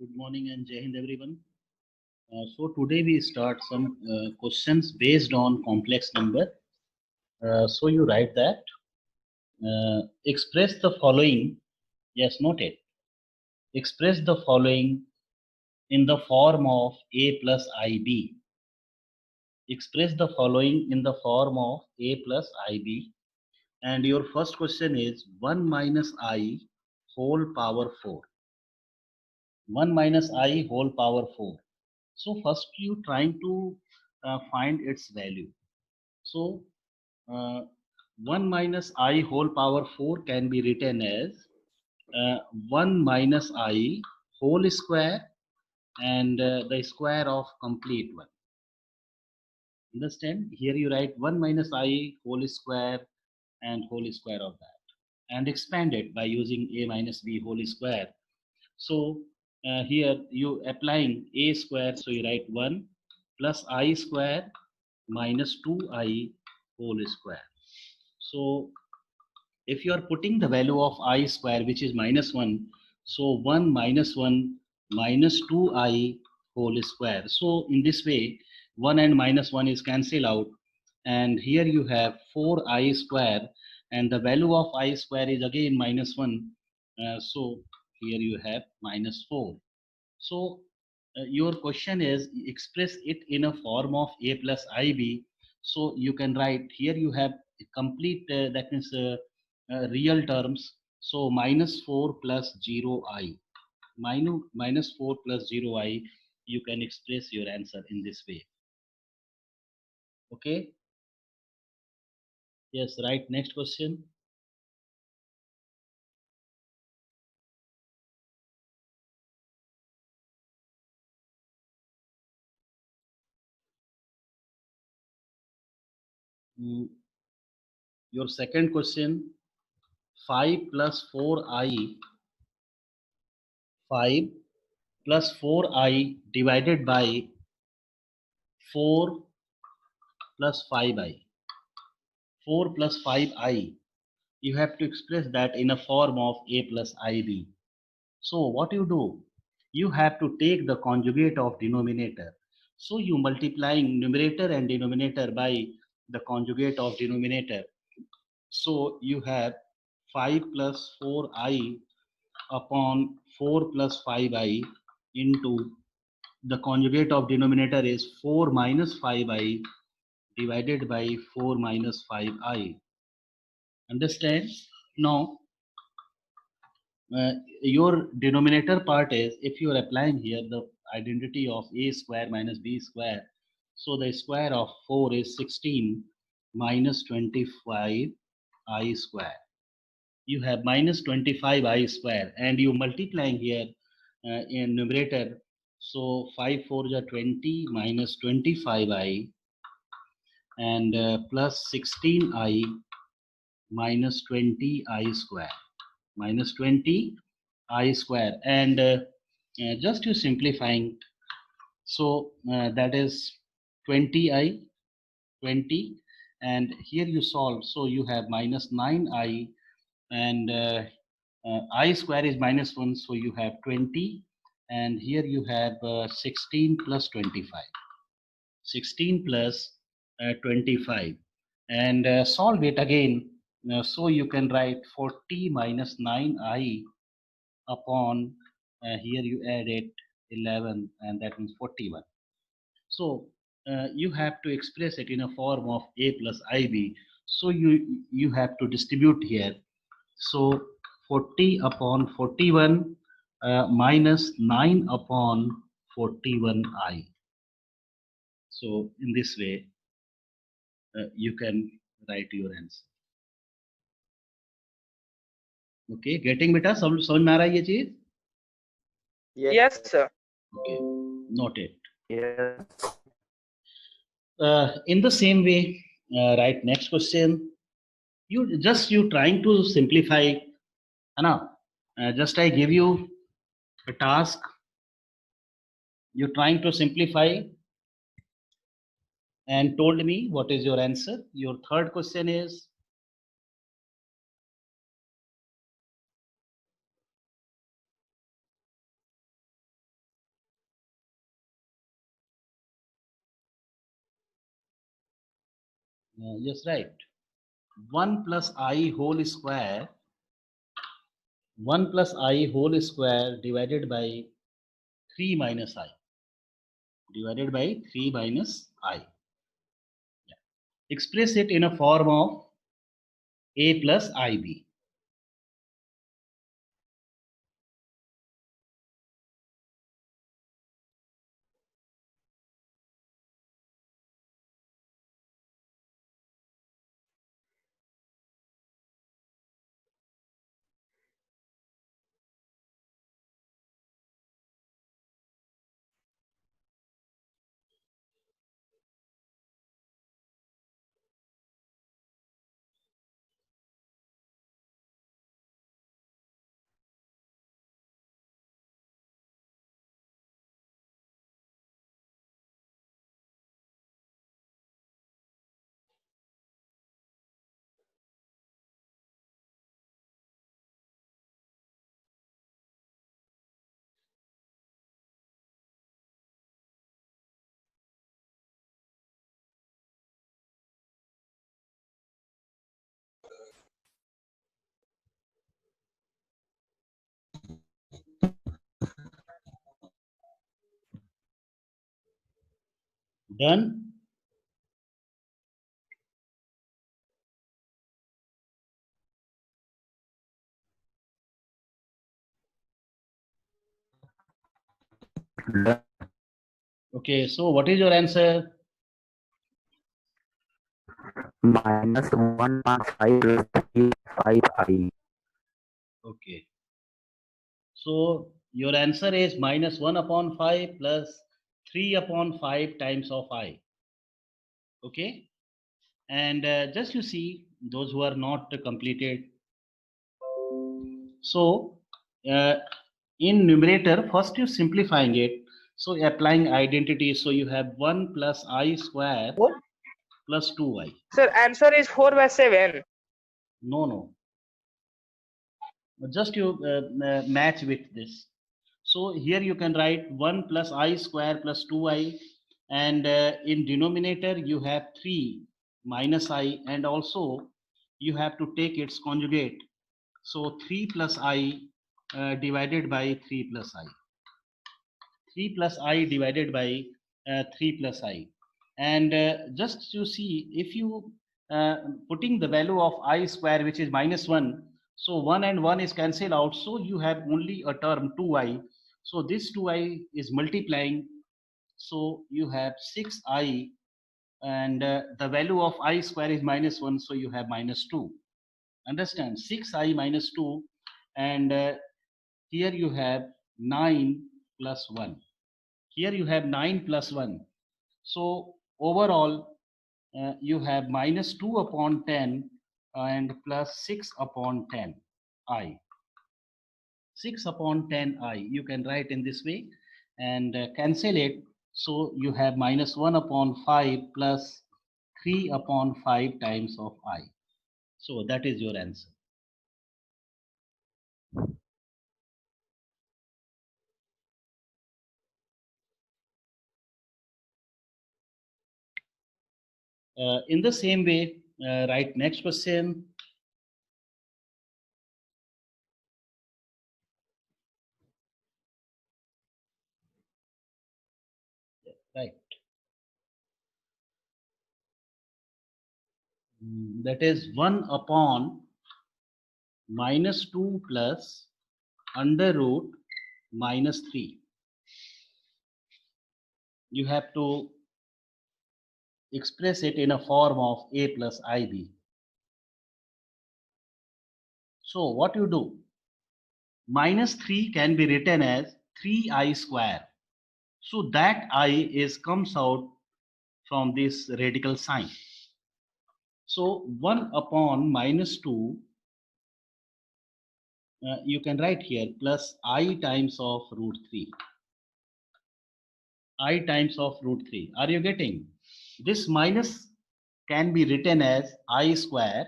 Good morning and Jai Hind everyone. So today we start some questions based on complex number. So you write that express the following. Yes, note it. Express the following in the form of a plus ib. Express the following in the form of a plus ib. And your first question is 1 minus I whole power 4. 1 minus I whole power 4. So first you trying to find its value. So uh, 1 minus I whole power 4 can be written as 1 minus I whole square and the square of complete one. Understand? Here you write 1 minus I whole square and whole square of that and expand it by using a minus b whole square. So here you applying a square, so you write 1 plus I square minus 2I whole square. So if you are putting the value of I square, which is minus 1, so 1 minus 1 minus 2I whole square. So in this way, 1 and minus 1 is cancelled out. And here you have 4I square, and the value of I square is again minus 1. So here you have minus 4. So your question is express it in a form of a plus ib. So you can write here you have complete that means real terms. So minus 4 plus 0i minus 4 plus 0i, you can express your answer in this way. Okay. Yes, right. Next question. Your second question, 5 plus 4i 5 plus 4i divided by 4 plus 5i. 4 plus 5i. You have to express that in a form of a plus ib. So what you do? You have to take the conjugate of denominator. So you multiplying numerator and denominator by the conjugate of denominator. So you have 5 plus 4i upon 4 plus 5i into the conjugate of denominator is 4 minus 5i divided by 4 minus 5i. Understand? Now, your denominator part is, if you are applying here the identity of a square minus b square, so the square of 4 is 16 minus 25 I square. You have minus 25 I square and you multiplying here in numerator. So 5 4 is 20 minus 25i and plus 16i minus 20i square minus 20 I square and just you simplifying, so that is 20i 20 and here you solve, so you have minus 9i and I square is minus 1, so you have 20 and here you have 16 plus 25 16 plus 25 and solve it again. So you can write 40 minus 9i upon here you add it 11 and that means 41. So you have to express it in a form of a plus ib. So you have to distribute here. So 40 upon 41 minus 9 upon 41i. So in this way you can write your answer. Okay, getting beta समझ में आ रहा है ये चीज? Yes, sir. Okay, noted. Yes. In the same way, right, next question. You trying to simplify, है ना? Just I give you a task. You trying to simplify and told me what is your answer. Your third question is Yes, right. 1 plus I whole square, 1 plus I whole square divided by 3 minus I. Divided by 3 minus I. Yeah. Express it in a form of A plus IB. Done? Okay, so what is your answer? minus 1.5 plus 3.5i. Okay. So your answer is minus 1 upon 5 plus 3 upon 5 times of I. Okay. And just you see those who are not completed. So in numerator, first you simplifying it. So applying identity. So you have 1 plus I square What? plus 2I. Sir, answer is 4/7. No. Just you match with this. So here you can write 1 plus I square plus 2I, and in denominator you have 3 minus I, and also you have to take its conjugate. So 3 plus I divided by 3 plus I. 3 plus I divided by 3 plus I. And just to see, if you putting the value of I square, which is minus 1, so 1 and 1 is cancelled out, so you have only a term 2I. So this 2I is multiplying, so you have 6I, and the value of I square is minus 1, so you have minus 2. Understand? 6I minus 2, and here you have 9 plus 1. Here you have 9 plus 1. So overall, you have minus 2 upon 10 and plus 6 upon 10 I. 6 upon 10 I. You can write in this way and cancel it. So you have minus 1 upon 5 plus 3 upon 5 times of I. So that is your answer. In the same way, write next question. Right. That is 1 upon minus 2 plus under root minus 3. You have to express it in a form of A plus IB. So what you do? Minus 3 can be written as 3I square. So that I is comes out from this radical sign. So 1 upon minus 2, you can write here plus I times of root 3. I times of root 3. Are you getting? This minus can be written as I square,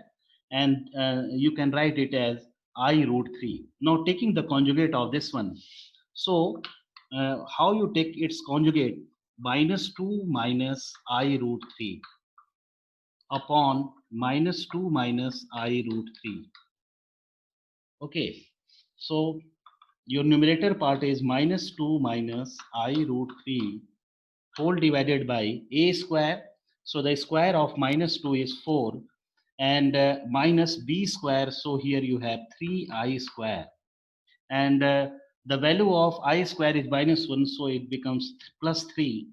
and you can write it as I root 3. Now taking the conjugate of this one. So how you take its conjugate? Minus 2 minus I root 3. upon minus 2 minus I root 3. Okay, so your numerator part is minus 2 minus I root 3 whole divided by a square. So the square of minus 2 is 4, and minus b square. So here you have 3I square, and the value of I square is minus 1, so it becomes plus 3.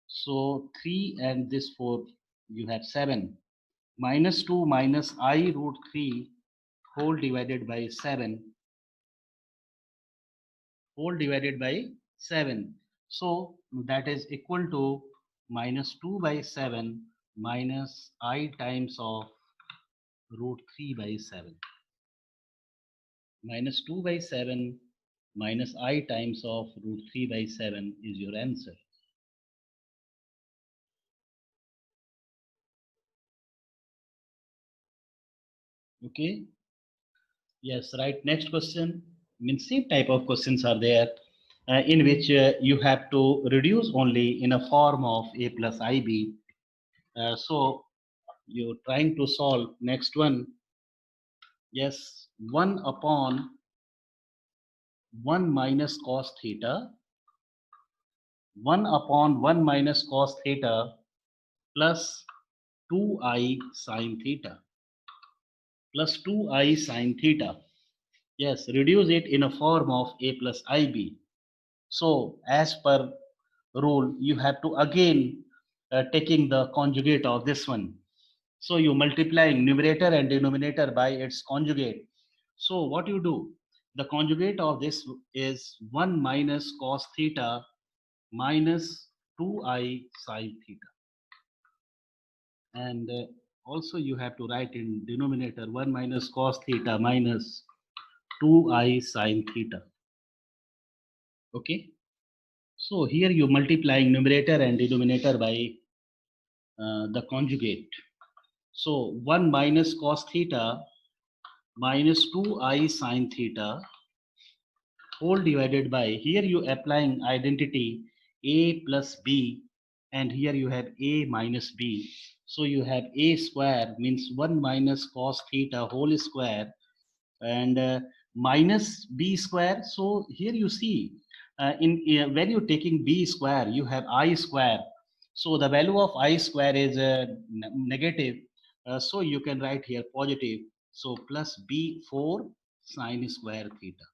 So 3 and this 4, you have 7. Minus 2 minus I root 3 whole divided by 7 whole divided by 7. So that is equal to minus 2 by 7 minus I times of root 3 by 7. Minus 2 by 7 minus I times of root 3 by 7 is your answer. Okay. Yes, right. Next question. Means same type of questions are there in which you have to reduce only in a form of a plus ib. So you're trying to solve next one. Yes, 1 upon 1 minus cos theta, 1 upon 1 minus cos theta plus 2i sine theta, plus 2i sine theta. Yes, reduce it in a form of a plus ib. So as per rule, you have to again taking the conjugate of this one. So you multiplying numerator and denominator by its conjugate. So what you do, the conjugate of this is 1 minus cos theta minus 2i sine theta. And also you have to write in denominator 1 minus cos theta minus 2i sine theta. Okay. So here you multiplying numerator and denominator by the conjugate. So 1 minus cos theta minus 2i sine theta whole divided by, here you applying identity a plus b, and here you have a minus b. So you have a square means 1 minus cos theta whole square, and minus b square. So here you see when you're taking b square, you have I square. So the value of I square is negative. So you can write here positive. So plus b4 sine square theta.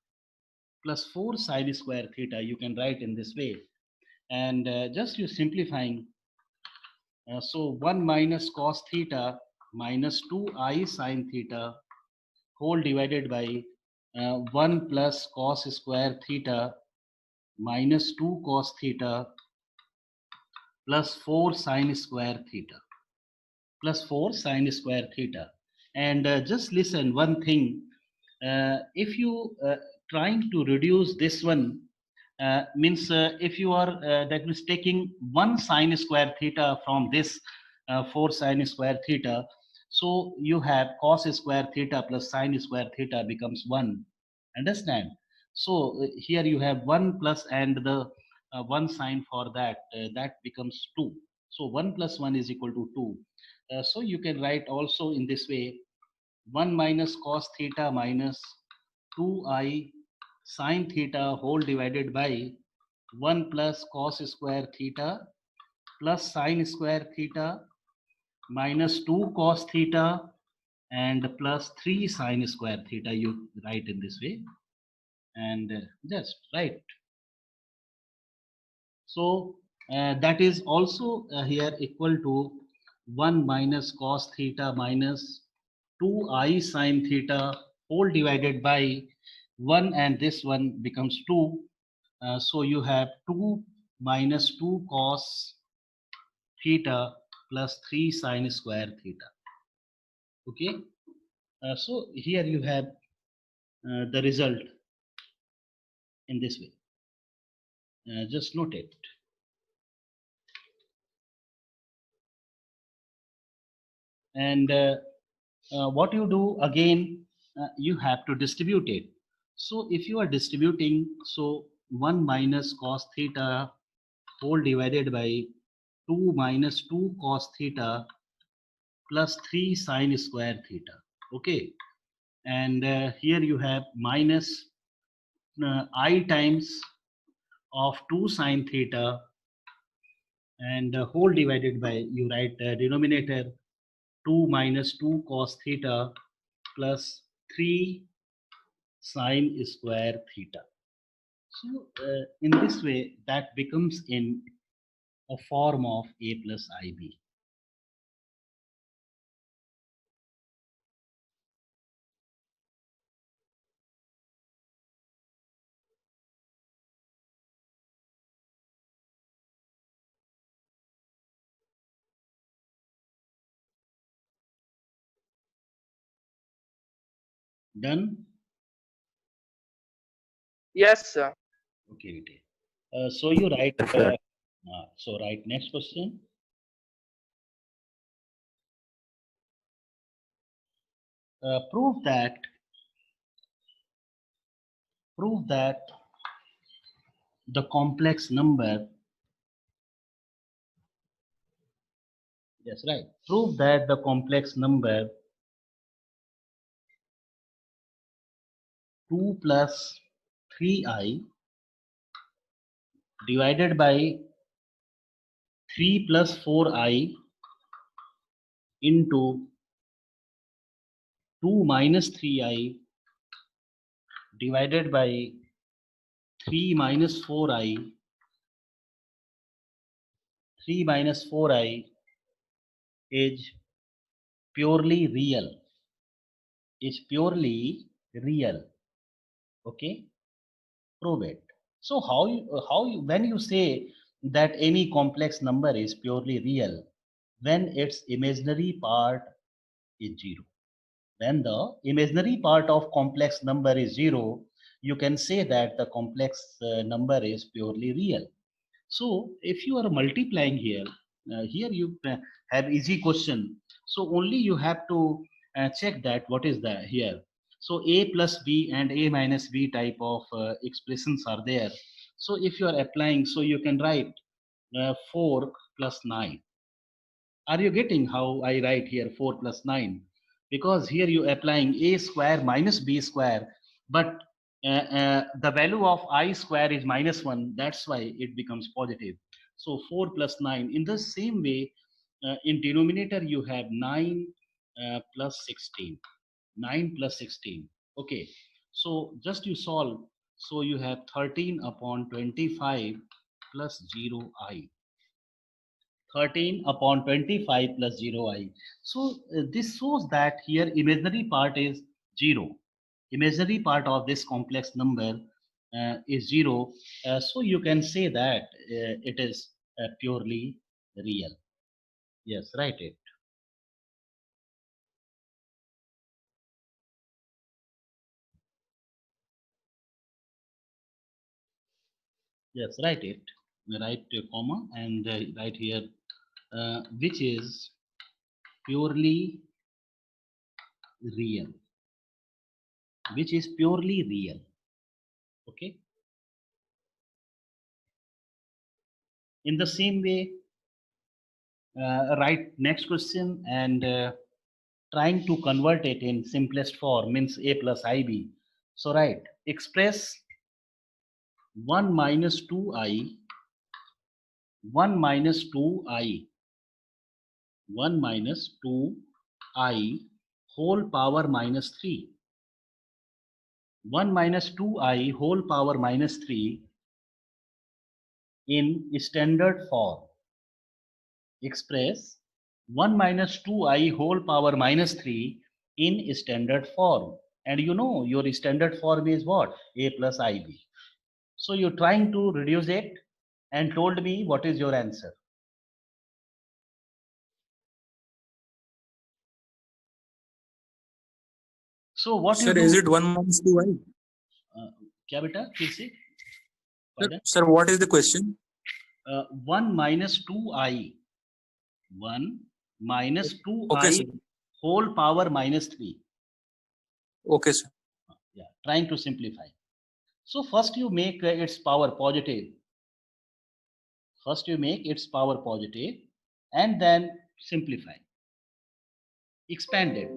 Plus 4 sine square theta you can write in this way. And just you simplifying. So 1 minus cos theta minus 2i sine theta whole divided by 1 plus cos square theta minus 2 cos theta plus 4 sine square theta plus 4 sine square theta. And just listen one thing, if you trying to reduce this one, means if you are that means taking 1 sine square theta from this 4 sine square theta, so you have cos square theta plus sine square theta becomes 1. Understand? So here you have 1 plus and the 1 sine for that, that becomes 2. So 1 plus 1 is equal to 2. So you can write also in this way, 1 minus cos theta minus 2i sine theta whole divided by 1 plus cos square theta plus sine square theta minus 2 cos theta and plus 3 sine square theta. You write in this way, and just right. So that is also here equal to 1 minus cos theta minus 2i sine theta whole divided by 1, and this one becomes 2. So you have 2 minus 2 cos theta plus 3 sine square theta. Okay. So here you have the result in this way. Just note it. And what you do again, you have to distribute it. So if you are distributing, so 1 minus cos theta whole divided by 2 minus 2 cos theta plus 3 sine square theta. Okay, and here you have minus I times of 2 sine theta, and whole divided by, you write denominator 2 minus 2 cos theta plus 3 sine square theta. So in this way, that becomes in a form of a plus ib. Done? Yes, sir. Okay, Vijay. So you write, Yes, sir. so write next question. Prove that the complex number, yes, right. Prove that the complex number 2 plus 3i divided by 3 plus 4i into 2 minus 3i divided by 3 minus 4i 3 minus 4i is purely real, okay. Prove it. So when you say that any complex number is purely real, when its imaginary part is 0. When the imaginary part of complex number is 0, you can say that the complex number is purely real. So if you are multiplying here, here you have easy question. So only you have to check that what is the here. So a plus b and a minus b type of expressions are there. So if you are applying, so you can write 4 plus 9. Are you getting how I write here 4 plus 9? Because here you applying a square minus b square, but the value of I square is minus 1. That's why it becomes positive. So 4 plus 9. In the same way, in denominator you have 9 plus 16. 9 plus 16. Okay. So just you solve. So you have 13 upon 25 plus 0i. 13 upon 25 plus 0i. So this shows that here imaginary part is 0. Imaginary part of this complex number is 0. So you can say that it is purely real. Yes, write it. Yes, write it. Write a comma and write here which is purely real. Which is purely real. Okay. In the same way, write next question and trying to convert it in simplest form means a plus ib. So write express 1 minus 2i 1 minus 2i 1 minus 2i whole power minus 3. 1 minus 2i whole power minus 3 in standard form. Express 1 minus 2i whole power minus 3 in standard form. And you know your standard form is what? A plus ib. So you're trying to reduce it and told me what is your answer. So what Sir, you do? is it 1 minus 2i? क्या बेटा फिर से? Sir, what is the question? 1 minus 2i. 1 minus 2i Okay, sir. whole power minus 3. Okay, sir. Yeah, trying to simplify. So first you make its power positive. First you make its power positive and then simplify. expanded.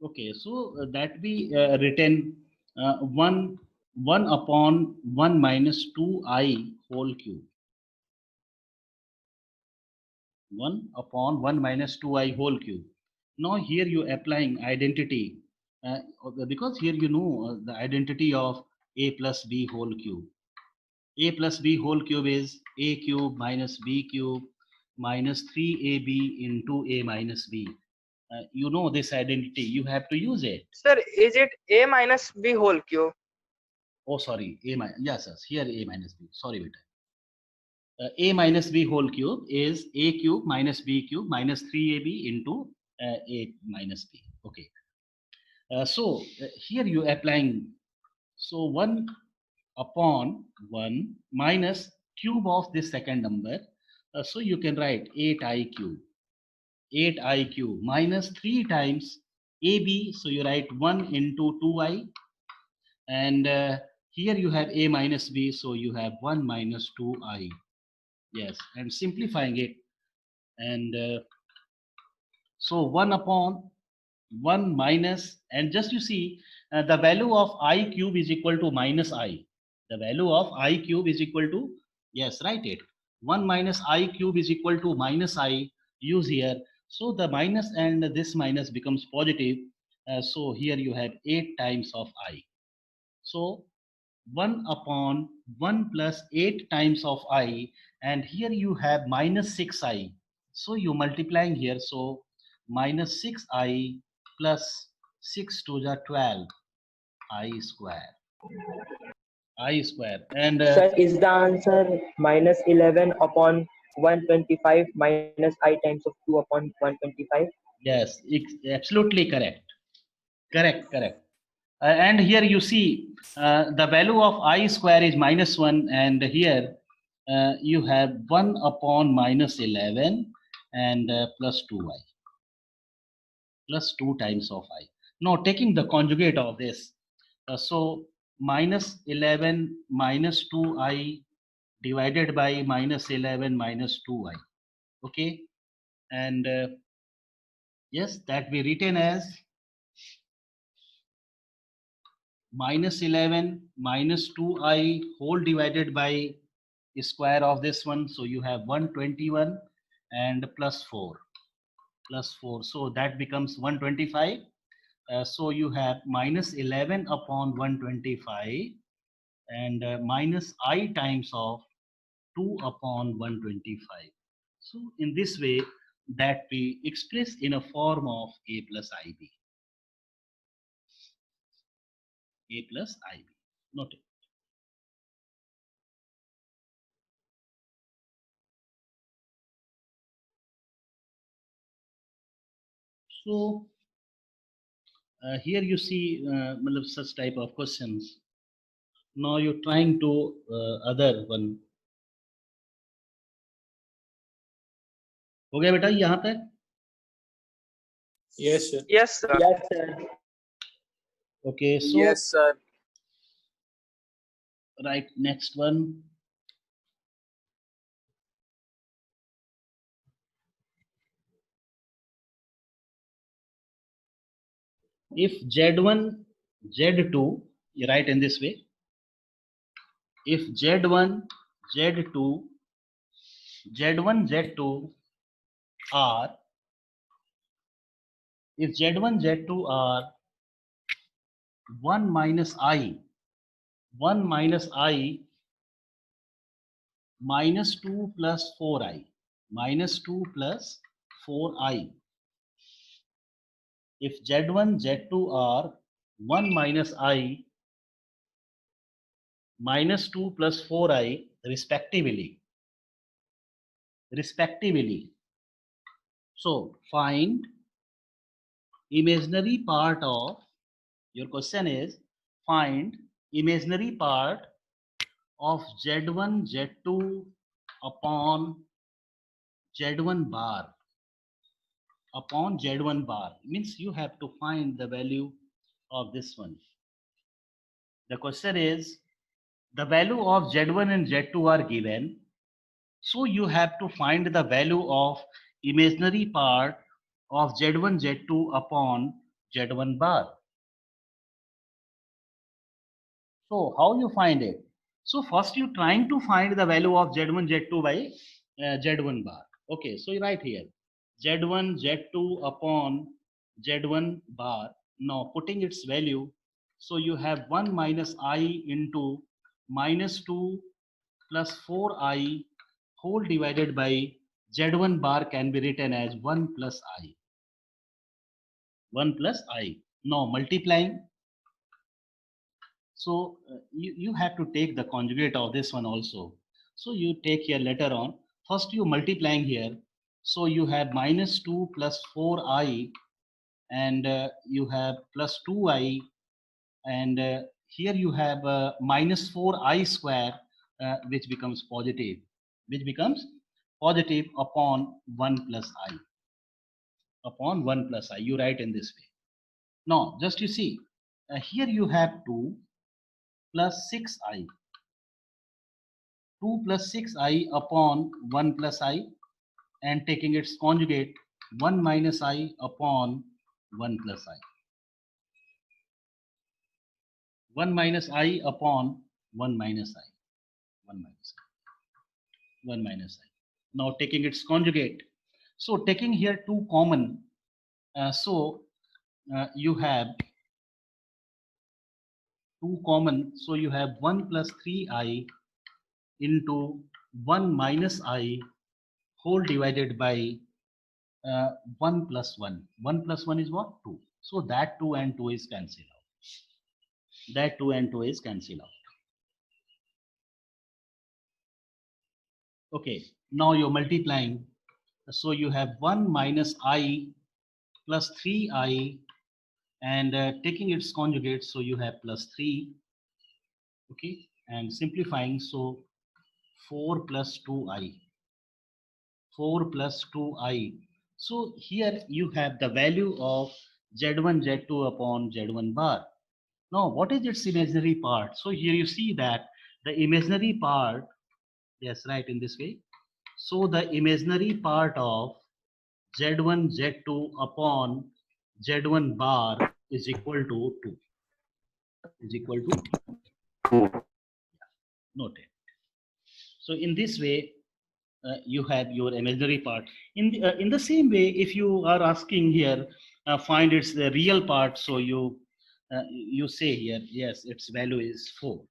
Okay, so that we written 1 upon 1 minus 2i whole cube. 1 upon 1 minus 2i whole cube. Now here you applying identity because here you know the identity of a plus b whole cube. A plus b whole cube is a cube minus b cube minus 3ab into a minus b. You know this identity, you have to use it. Sir, is it a minus b whole cube? Oh, sorry, a minus, yes, yes, here a minus b, sorry beta. A minus b whole cube is a cube minus b cube minus 3ab into a minus b. Okay. So here you applying, so 1 upon 1 minus cube of this second number. So you can write 8i cube. 8i cube minus 3 times ab. So you write 1 into 2i. And here you have a minus b. So you have 1 minus 2i. Yes, and simplifying it. And so 1 upon 1 minus, and just you see the value of I cube is equal to minus I. The value of I cube is equal to, yes, write it. 1 minus I cube is equal to minus I, use here. So the minus and this minus becomes positive. So here you have 8 times of I. So 1 upon 1 plus 8 times of I, and here you have minus 6i. So you multiplying here, so minus 6i plus 6 to the 12 I square. I square. And Sir, is the answer minus 11 upon 125 minus I times of 2 upon 125? yes, absolutely correct. Correct, correct. And here you see the value of I square is minus 1, and here you have 1 upon minus 11 and plus 2i. Plus 2 times of I. Now taking the conjugate of this, so minus 11 minus 2i divided by minus 11 minus 2i. Okay, and yes, that we written as minus 11 minus 2i whole divided by square of this one. So you have 121 and plus 4. Plus 4. So that becomes 125. So you have minus 11 upon 125 and minus I times of 2 upon 125. So in this way that we express in a form of a plus ib. A plus ib. Note it. So here you see such type of questions. Now you're trying to other one. हो गया बेटा यहाँ तक? Yes, sir. Yes, sir. Yes, sir. Okay, so Yes, sir. right, next one. If Z1, Z2, you write in this way. If Z1, Z2, Z1, Z2 are, if Z1, Z2 are 1 minus I, 1 minus I minus 2 plus 4i, minus 2 plus 4i. If Z1, Z2 are 1 minus I minus 2 plus 4i respectively. So find imaginary part of, your question is find imaginary part of Z1, Z2 upon Z1 bar. Upon Z1 bar means you have to find the value of this one. The question is the value of Z1 and Z2 are given. So you have to find the value of imaginary part of Z1, Z2 upon Z1 bar. So how you find it? So first you trying to find the value of Z1, Z2 by Z1 bar. Okay, so you write here Z1, Z2 upon Z1 bar. Now putting its value, so you have 1 minus I into minus 2 plus 4I whole divided by Z1 bar can be written as 1 plus I. 1 plus I. Now multiplying. So you have to take the conjugate of this one also. So you take here later on. First you multiplying here. So you have minus 2 plus 4I and you have plus 2I and here you have minus 4I square which becomes positive. Which becomes positive upon 1 plus I. Upon 1 plus I. You write in this way. Now just you see. Here you have 2 plus 6I. 2 plus 6I upon 1 plus I and taking its conjugate 1 minus I upon 1 plus I. 1 minus I upon 1 minus I. 1 minus I. 1 minus I. Now taking its conjugate. So taking here 2 common. You have 2 common. So you have 1 plus 3I into 1 minus I whole divided by 1 plus 1. 1 plus 1 is what? 2. So that 2 and 2 is cancelled out. That 2 and 2 is cancelled out. Okay, now you're multiplying. So you have 1 minus I plus 3I and taking its conjugate. So you have plus 3. Okay, and simplifying. So 4 plus 2I. 4 plus 2I. So here you have the value of Z1, Z2 upon Z1 bar. Now, what is its imaginary part? So here you see that the imaginary part, yes, right in this way. So the imaginary part of Z1, Z2 upon Z1 bar is equal to 2. Is equal to 2. Noted. So in this way, you have your imaginary part. In the same way, if you are asking here, find its the real part. So you say here, yes, its value is 4.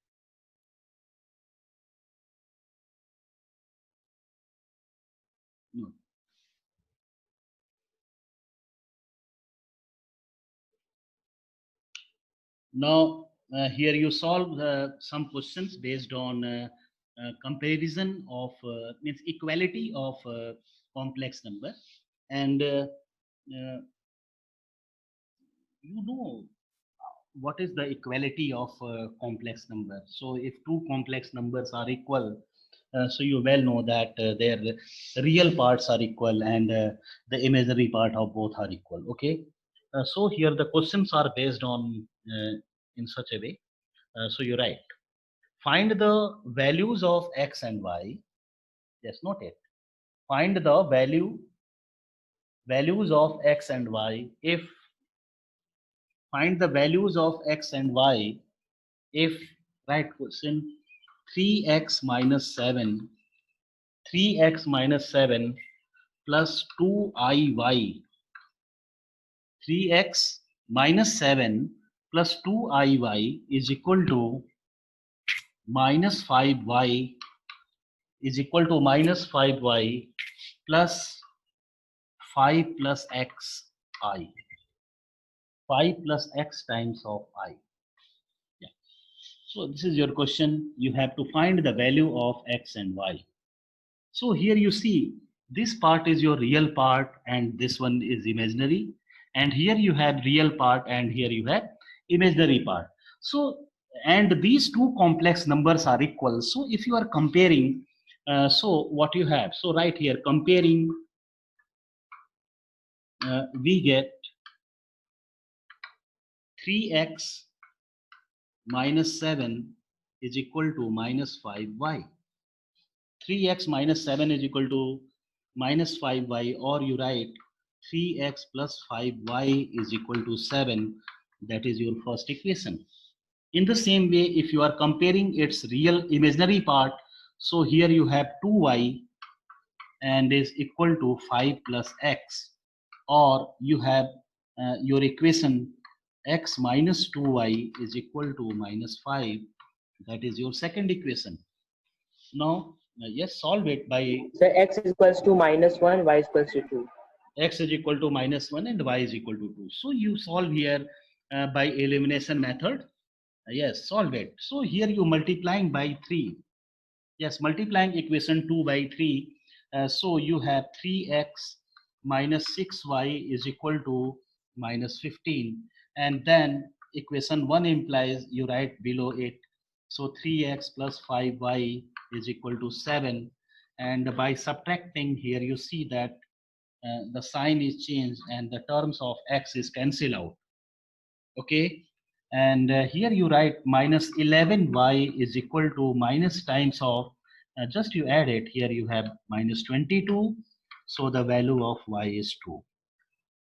No. Now here you solve some questions based on comparison of means equality of complex number, and you know what is the equality of complex number. So if two complex numbers are equal, so you well know that their real parts are equal and the imaginary part of both are equal. Okay, so here the questions are based on in such a way. So you write, find the values of x and y. Yes, note it. Find the values of x and y if find the values of x and y if right question 3x minus 7 3x minus 7 plus 2iy 3x minus 7 plus 2iy is equal to minus 5y is equal to minus 5y plus 5 plus x I. 5 plus x times of I. Yeah. So this is your question. You have to find the value of x and y. So here you see this part is your real part and this one is imaginary. And here you have real part and here you have imaginary part. So and these two complex numbers are equal. So if you are comparing, so what you have? So right here comparing, we get 3x minus 7 is equal to minus 5y. 3x minus 7 is equal to minus 5y, or you write 3x plus 5y is equal to 7. That is your first equation. In the same way, if you are comparing its real imaginary part, so here you have 2y and is equal to 5 plus x, or you have your equation x minus 2y is equal to minus 5. That is your second equation. Now, yes, solve it by So x is equals to -1, y is equals to 2. x is equal to minus 1 and y is equal to 2. So you solve here by elimination method. Yes, solve it. So here you multiplying by 3. Yes, multiplying equation 2 by 3. So you have 3x minus 6y is equal to minus 15. And then equation 1 implies you write below it. So 3x plus 5y is equal to 7. And by subtracting here, you see that the sign is changed and the terms of x is cancelled out. Okay. And here you write minus 11y is equal to minus times of, just you add it, here you have minus 22. So the value of y is 2.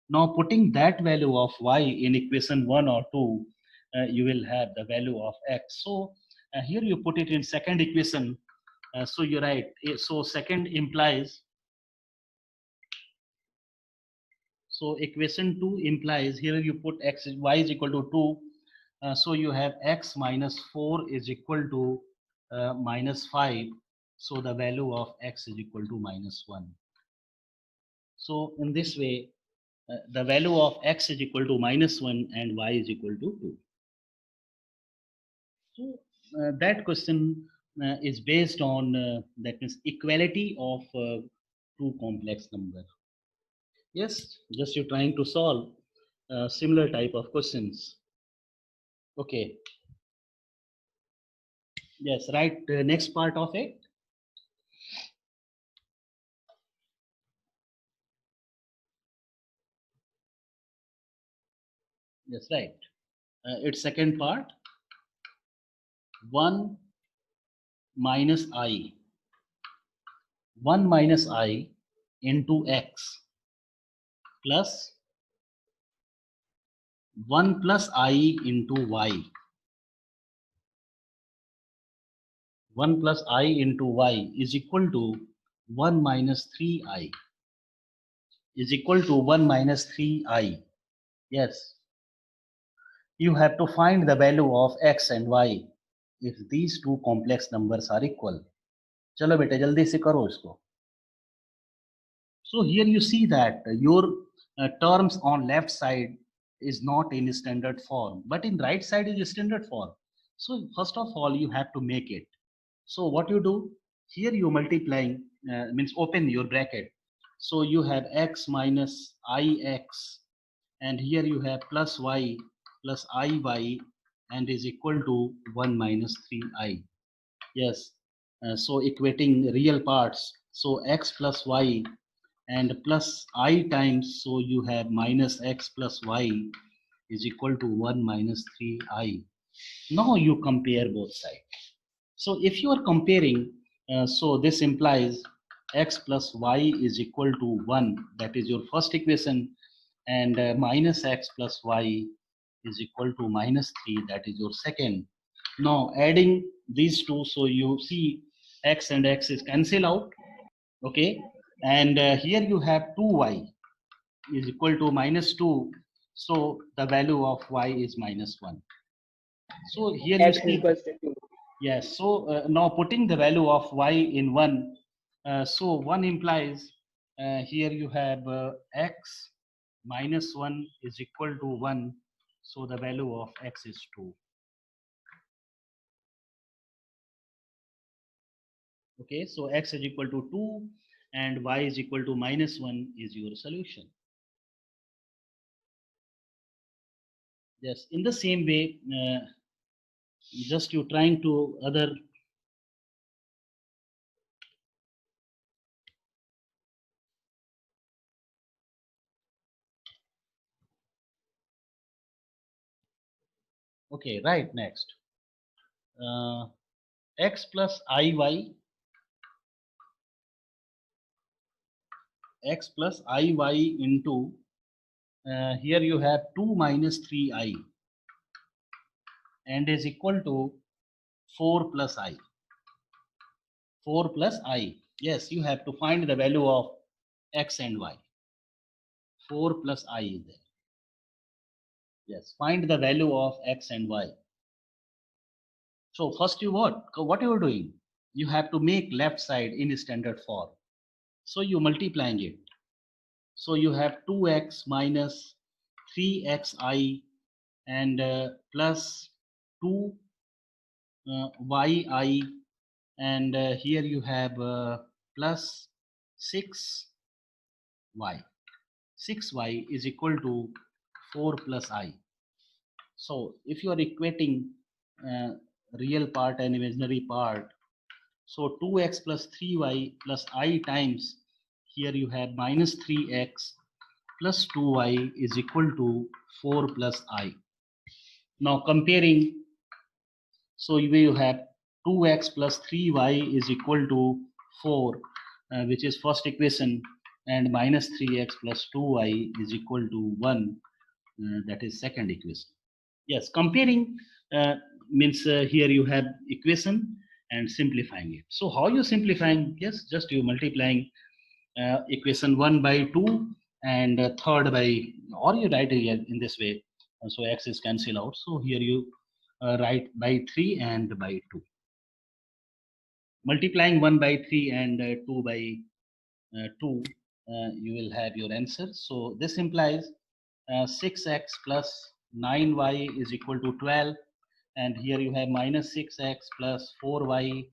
Now putting that value of y in equation 1 or 2, you will have the value of x. So here you put it in second equation. So you write, so second implies, so equation 2 implies here you put y is equal to 2. So you have x minus 4 is equal to minus 5. So the value of x is equal to minus 1. So in this way, the value of x is equal to minus 1 and y is equal to 2. So that question is based on that means equality of two complex number. Yes, just you're trying to solve similar type of questions. Okay. Yes, right. Next part of it. Yes, right. Its second part. 1 minus I. 1 minus I into x plus 1 plus I into y. 1 plus I into y is equal to 1 minus 3i. Is equal to 1 minus 3i. Yes. You have to find the value of x and y if these two complex numbers are equal. चलो बेटे जल्दी से करो इसको. So here you see that your terms on left side is not in standard form, but in right side is standard form. So first of all, you have to make it. So what you do here, you multiplying means open your bracket. So you have x minus ix, and here you have plus y plus iy, and is equal to 1 minus 3i. Yes. So equating real parts. So x plus y and plus I times, so you have minus x plus y is equal to 1 minus 3i. Now you compare both sides. So if you are comparing, so this implies x plus y is equal to 1. That is your first equation. And minus x plus y is equal to minus 3. That is your second. Now adding these two, so you see x and x is cancel out. Okay. And here you have 2y is equal to minus 2. So the value of y is minus 1. So here you X is see, equals to 2. yes. So now putting the value of y in 1. So 1 implies here you have x minus 1 is equal to 1. So the value of x is 2. Okay. So x is equal to 2 and y is equal to minus 1 is your solution. Yes. In the same way, just you trying to other. Okay, right, next. x plus iy, x plus iy into, here you have 2 minus 3i and is equal to 4 plus I. 4 plus I. Yes, you have to find the value of x and y. 4 plus I is there. Yes, find the value of x and y. So first you what you are doing? You have to make left side in standard form. So you multiplying it. So you have 2x minus 3xi and plus 2 yi, and here you have plus 6y. 6y is equal to 4 plus I. So if you are equating real part and imaginary part, so 2x plus 3y plus I times, here you have minus 3x plus 2y is equal to 4 plus I. Now comparing, so you have 2x plus 3y is equal to 4, which is first equation, and minus 3x plus 2y is equal to 1, that is second equation. Yes, comparing means here you have equation and simplifying it. So how you simplifying? Yes, just you multiplying equation 1 by 2 and third by, or you write it in this way. So x is cancel out. So here you write by 3 and by 2. Multiplying 1 by 3 and 2 by 2, you will have your answer. So this implies 6x plus 9y is equal to 12, and here you have minus 6x plus 4y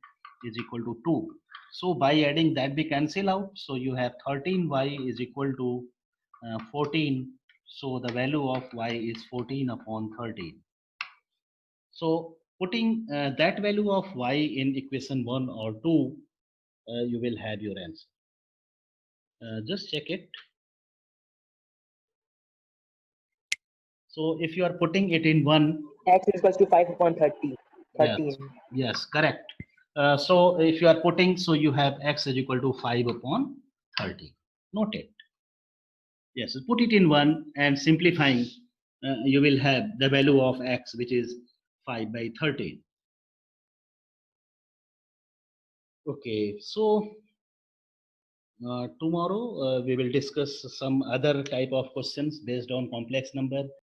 is equal to 2. So by adding that we cancel out, so you have 13y is equal to 14. So the value of y is 14 upon 13. So putting that value of y in equation 1 or 2, you will have your answer. Just check it. So if you are putting it in 1, X is equals to 5 upon 30. 13. yes, correct. So if you are putting, so you have x is equal to 5 upon 30. Note it. Yes, put it in 1 and simplifying, you will have the value of x, which is 5 by 13. Okay, so tomorrow we will discuss some other type of questions based on complex number.